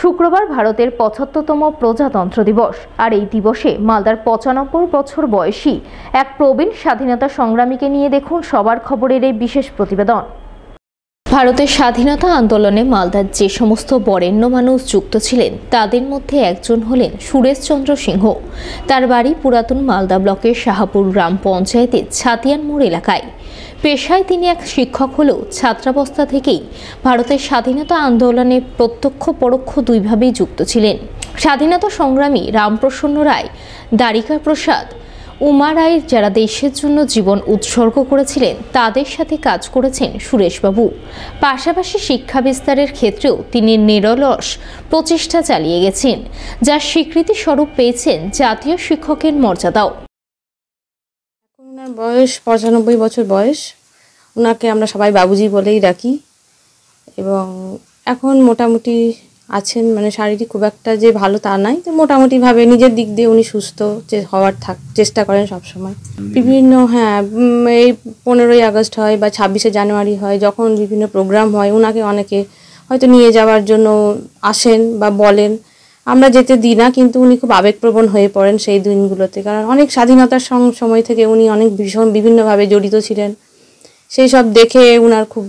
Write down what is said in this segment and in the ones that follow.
শুক্রবার ভারতের ৭৫তম প্রজাতন্ত্র দিবস। আর এই দিবসে মালদার ৯৫ বছর বয়সী এক প্রবীণ স্বাধীনতা সংগ্রামীকে নিয়ে দেখুন সবার খবরের এই বিশেষ প্রতিবেদন। ভারতের স্বাধীনতা আন্দোলনে মালদার যে সমস্ত বরেণ্য মানুষ যুক্ত ছিলেন তাদের মধ্যে একজন হলেন সুরেশচন্দ্র সিংহ। তার বাড়ি পুরাতন মালদা ব্লকের শাহপুর গ্রাম পঞ্চায়েতের ছাতিয়ান মোড় এলাকায়। পেশায় তিনি এক শিক্ষক হলেও ছাত্রাবস্থা থেকেই ভারতের স্বাধীনতা আন্দোলনে প্রত্যক্ষ পরোক্ষ দুইভাবেই যুক্ত ছিলেন। স্বাধীনতা সংগ্রামী রামপ্রসন্ন রায়, দ্বারিকা প্রসাদ, উমা রায়ের যারা দেশের জন্য জীবন উৎসর্গ করেছিলেন তাদের সাথে কাজ করেছেন সুরেশবাবু। পাশাপাশি শিক্ষা বিস্তারের ক্ষেত্রেও তিনি নিরলস প্রচেষ্টা চালিয়ে গেছেন, যার স্বীকৃতি স্বরূপ পেয়েছেন জাতীয় শিক্ষকের মর্যাদাও। ওনার বয়স ৯৫ বছর বয়স। ওনাকে আমরা সবাই বাবুজি বলেই ডাকি এবং এখন মোটামুটি আছেন, মানে শারীরিক খুব একটা যে ভালো তা নাই, তো মোটামুটিভাবে নিজের দিক দিয়ে উনি সুস্থ হওয়ার চেষ্টা করেন সবসময়। বিভিন্ন এই ১৫ই আগস্ট হয় বা ২৬শে জানুয়ারি হয়, যখন বিভিন্ন প্রোগ্রাম হয় ওনাকে অনেকে হয়তো নিয়ে যাওয়ার জন্য আসেন বা বলেন, আমরা যেতে দিই না, কিন্তু উনি খুব আবেগপ্রবণ হয়ে পড়েন সেই দিনগুলোতে। কারণ অনেক স্বাধীনতার সময় থেকে উনি অনেক বিভিন্নভাবে জড়িত ছিলেন, সেই সব দেখে উনার খুব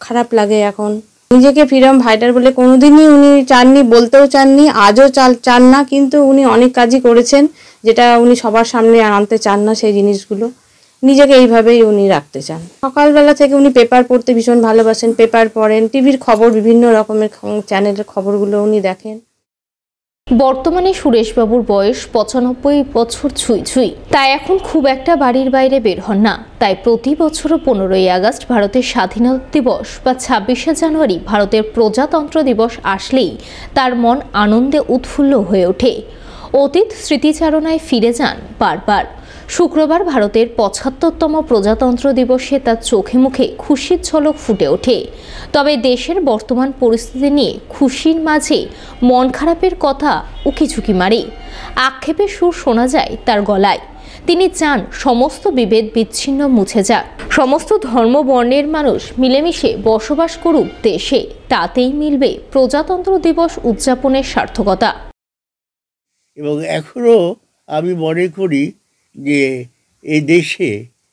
খারাপ লাগে। এখন নিজেকে ফ্রিডম ফাইটার বলে কোনোদিনই উনি চাননি, বলতেও চাননি, আজও চান না, কিন্তু উনি অনেক কাজই করেছেন যেটা উনি সবার সামনে আনতে চান না। সেই জিনিসগুলো নিজেকে এইভাবেই উনি রাখতে চান। সকালবেলা থেকে উনি পেপার পড়তে ভীষণ ভালোবাসেন, পেপার পড়েন, টিভির খবর, বিভিন্ন রকমের চ্যানেলের খবরগুলো উনি দেখেন। বর্তমানে সুরেশবাবুর বয়স ৯৫ বছর ছুঁই। তাই এখন খুব একটা বাড়ির বাইরে বের হন না। তাই প্রতি বছরও ১৫ই আগস্ট ভারতের স্বাধীনতা দিবস বা ২৬শে জানুয়ারি ভারতের প্রজাতন্ত্র দিবস আসলেই তার মন আনন্দে উৎফুল্ল হয়ে ওঠে। অতীত স্মৃতিচারণায় ফিরে যান বারবার। শুক্রবার ভারতের ৭৫তম প্রজাতন্ত্র দিবসে তার চোখে মুখে খুশির ঝলক ফুটে ওঠে। তবে দেশের বর্তমান পরিস্থিতি নিয়ে খুশির মাঝে মন খারাপের কথা উকিঝুঁকি মারে। আক্ষেপের সুর শোনা যায় তার গলায়। তিনি চান সমস্ত বিভেদ বিচ্ছিন্ন মুছে যাক, সমস্ত ধর্ম বর্ণের মানুষ মিলেমিশে বসবাস করুক দেশে। তাতেই মিলবে প্রজাতন্ত্র দিবস উদযাপনের সার্থকতা। এবং এখনও আমি মনে করি যে এই দেশে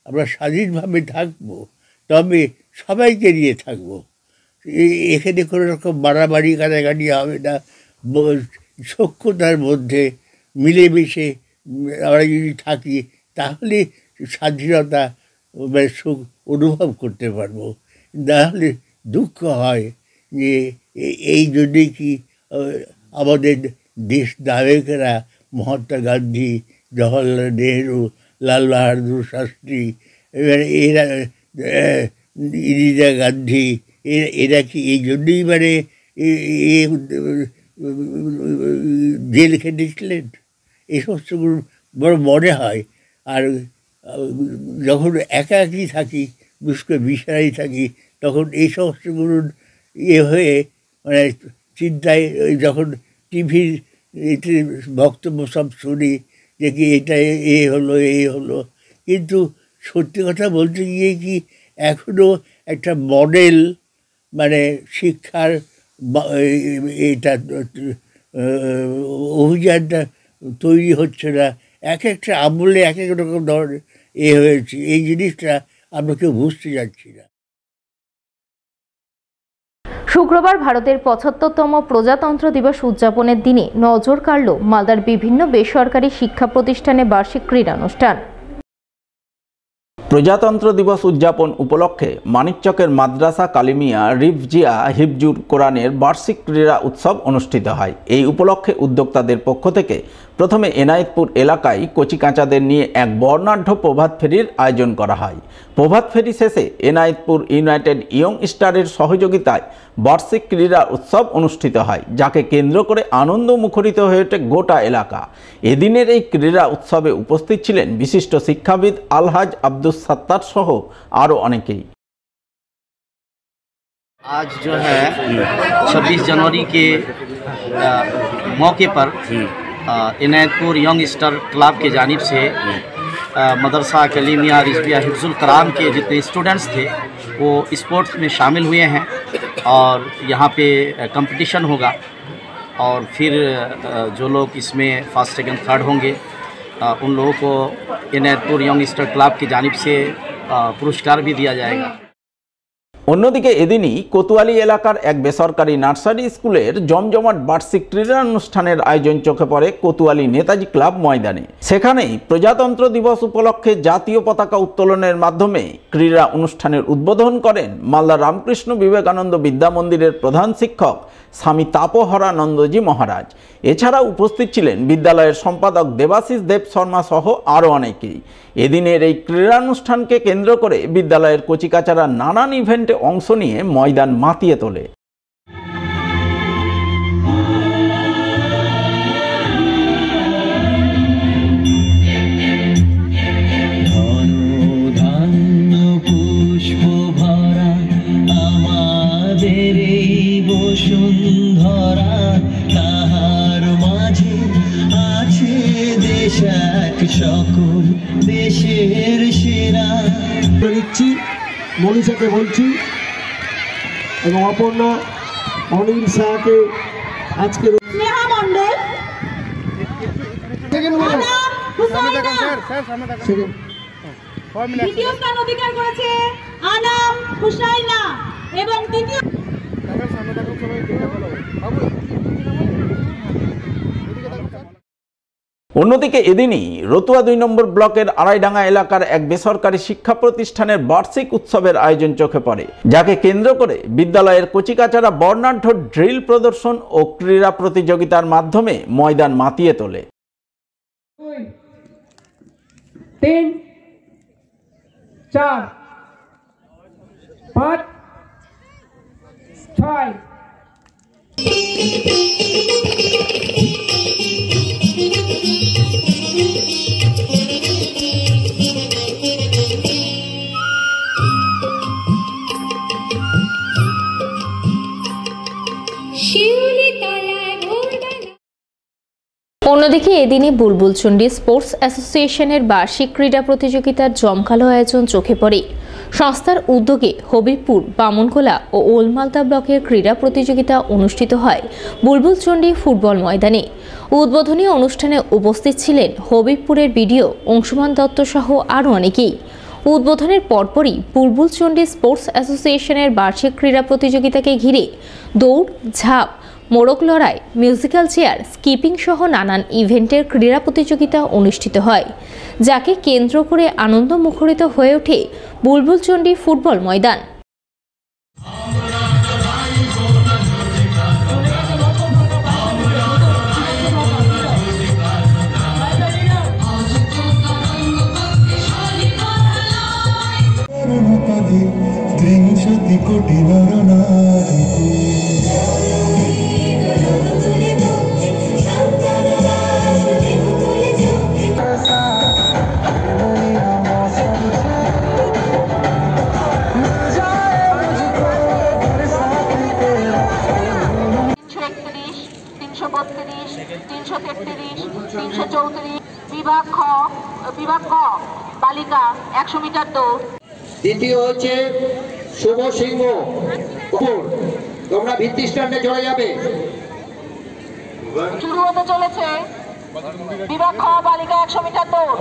আমরা স্বাধীনভাবে থাকব, তবে সবাইকে নিয়ে থাকব। এখানে কোনো রকম মারামারি কাটাকাটি হবে না। সখ্যতার মধ্যে মিলেমিশে আমরা যদি থাকি তাহলে স্বাধীনতা সুখ অনুভব করতে পারবো। নাহলে দুঃখ হয় যে এই জন্যে কি আমাদের দেশ নায়কেরা মহাত্মা গান্ধী, জওহরলাল নেহরু, লাল বাহাদুর শাস্ত্রী, এরা ইন্দিরা গান্ধী, এরা কি এই জন্যই মানে জেল খেটেছিলেন? এই সমস্তগুলো বড় মনে হয়। আর যখন একাকী থাকি, বিশেষ করে বিছানায় থাকি, তখন এই সমস্তগুলো হয়ে মানে চিন্তায়, যখন টিভির বক্তব্য সব শুনি যে কি এটা এই হলো, কিন্তু সত্যি কথা বলতে গিয়ে কি এখনও একটা মডেল মানে শিক্ষার এটা অভিযানটা তৈরি হচ্ছে না। এক একটা আমলে এক এক রকম ধরনের হয়েছে। এই জিনিসটা আমরা কেউ বুঝতে যাচ্ছি না। শুক্রবার ভারতের ৭৫তম প্রজাতন্ত্র দিবস উদযাপনের দিনে নজর কাড়ল মালদার বিভিন্ন বেসরকারি শিক্ষা প্রতিষ্ঠানে বার্ষিক ক্রীড়ানুষ্ঠান। প্রজাতন্ত্র দিবস উদযাপন উপলক্ষে মানিকচকের মাদ্রাসা কালিমিয়া রিফজিয়া হিফজুর কোরআনের বার্ষিক ক্রীড়া উৎসব অনুষ্ঠিত হয়। এই উপলক্ষে উদ্যোক্তাদের পক্ষ থেকে প্রথমে এনায়েতপুর এলাকায় কচিকাঁচাদের নিয়ে এক বর্ণাঢ্য প্রভাত ফেরির আয়োজন করা হয়। প্রভাত ফেরি শেষে এনায়েতপুর ইউনাইটেড ইয়ং স্টারের সহযোগিতায় বার্ষিক ক্রীড়া উৎসব অনুষ্ঠিত হয়, যাকে কেন্দ্র করে আনন্দ মুখরিত হয়ে ওঠে গোটা এলাকা। এদিনের এই ক্রীড়া উৎসবে উপস্থিত ছিলেন বিশিষ্ট শিক্ষাবিদ আলহাজ আব্দুস সাত্তার सह और अनेकेई। आज जो है 26 जनवरी के मौके पर इनायतपुर यंग स्टार क्लब के जानिब से मदरसा कलीमिया रिजविया हिफ्जुल कुरान के जितने स्टूडेंट्स थे वो स्पोर्ट्स में शामिल हुए हैं और यहाँ पे कंपटीशन होगा। और फिर जो लोग इसमें फर्स्ट सेकंड थर्ड होंगे उन लोगों को इनायतपुर यंग स्टार क्लब की जानिब से पुरस्कार भी दिया जाएगा। অন্যদিকে এদিনই কোতোয়ালি এলাকার এক বেসরকারি নার্সারি স্কুলের জমজমাট বার্ষিক ক্রীড়া অনুষ্ঠানের আয়োজন চোখে পড়ে কোতোয়ালি নেতাজি ক্লাব ময়দানে। সেখানেই প্রজাতন্ত্র দিবস উপলক্ষে জাতীয় পতাকা উত্তোলনের মাধ্যমে ক্রীড়া অনুষ্ঠানের উদ্বোধন করেন মালদা রামকৃষ্ণ বিবেকানন্দ বিদ্যা মন্দিরের প্রধান শিক্ষক স্বামী তাপহরানন্দজি মহারাজ। এছাড়া উপস্থিত ছিলেন বিদ্যালয়ের সম্পাদক দেবাশিস দেব শর্মা সহ আরও অনেকেই। এদিনের এই ক্রীড়ানুষ্ঠানকে কেন্দ্র করে বিদ্যালয়ের কচিকাচারা নানান ইভেন্টে অংশ নিয়ে ময়দান মাতিয়ে তোলে। সকল দেশের সেরা নিচ্ছি মনীষাকে বলছি এবং অপর্ণা অনিল শাহকে আজকে স্নেহা মণ্ডল দ্বিতীয় স্থান অধিকার করেছে আনাম হুসাইনা এবং তৃতীয় অন্যদিকে এদিনই রতুয়া ২ নম্বর ব্লকের আড়াইডাঙ্গা এলাকার এক বেসরকারি শিক্ষা প্রতিষ্ঠানের বার্ষিক উৎসবের আয়োজন চোখে পড়ে, যাকে কেন্দ্র করে বিদ্যালয়ের কচিকাচারা বর্ণাঢ্য ড্রিল প্রদর্শন ও ক্রীড়া প্রতিযোগিতার মাধ্যমে ময়দান মাতিয়ে তোলে। 3 4 5 6 অন্যদিকে এদিনে বুলবুলচন্ডী স্পোর্টস অ্যাসোসিয়েশনের বার্ষিক ক্রীড়া প্রতিযোগিতার জমকালো আয়োজন চোখে পড়ে। সংস্থার উদ্যোগে হবিবপুর, বামনগোলা ও ওলমালদা ব্লকের ক্রীড়া প্রতিযোগিতা অনুষ্ঠিত হয় বুলবুলচন্ডী ফুটবল ময়দানে। উদ্বোধনী অনুষ্ঠানে উপস্থিত ছিলেন হবিবপুরের বিডিও অংশুমান দত্ত সহ আরও অনেকেই। উদ্বোধনের পরপরই বুলবুলচন্ডী স্পোর্টস অ্যাসোসিয়েশনের বার্ষিক ক্রীড়া প্রতিযোগিতাকে ঘিরে দৌড়, ঝাঁপ, মোড়ক লড়াই, মিউজিক্যাল চেয়ার, স্কিপিং সহ নানান ইভেন্টের ক্রীড়া প্রতিযোগিতা অনুষ্ঠিত হয়, যাকে কেন্দ্র করে আনন্দ মুখরিত হয়ে ওঠে বুলবুলচন্ডী ফুটবল ময়দান। বিভাগ খ বালিকা 100 মিটার দৌড়। দ্বিতীয় হচ্ছে শুভ সিংহ, তোমরা ভিত্তি স্ট্যান্ডে চলে যাবে। শুরু হতে চলেছে বিভাগ খ বালিকা 100 মিটার দৌড়।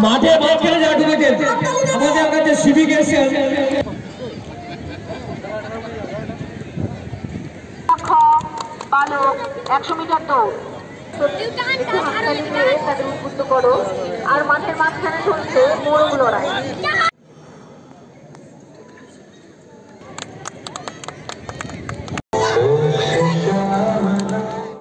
মাঠে মাঝখানে যা ঢুকেছেন আমাদের কাছে সিভিক এসে বালক 100 মিটার দৌড়। তাদের উদ্বুদ্ধ করো। আর মাঠের মাঝখানে চলছে মোড়ক লড়াই।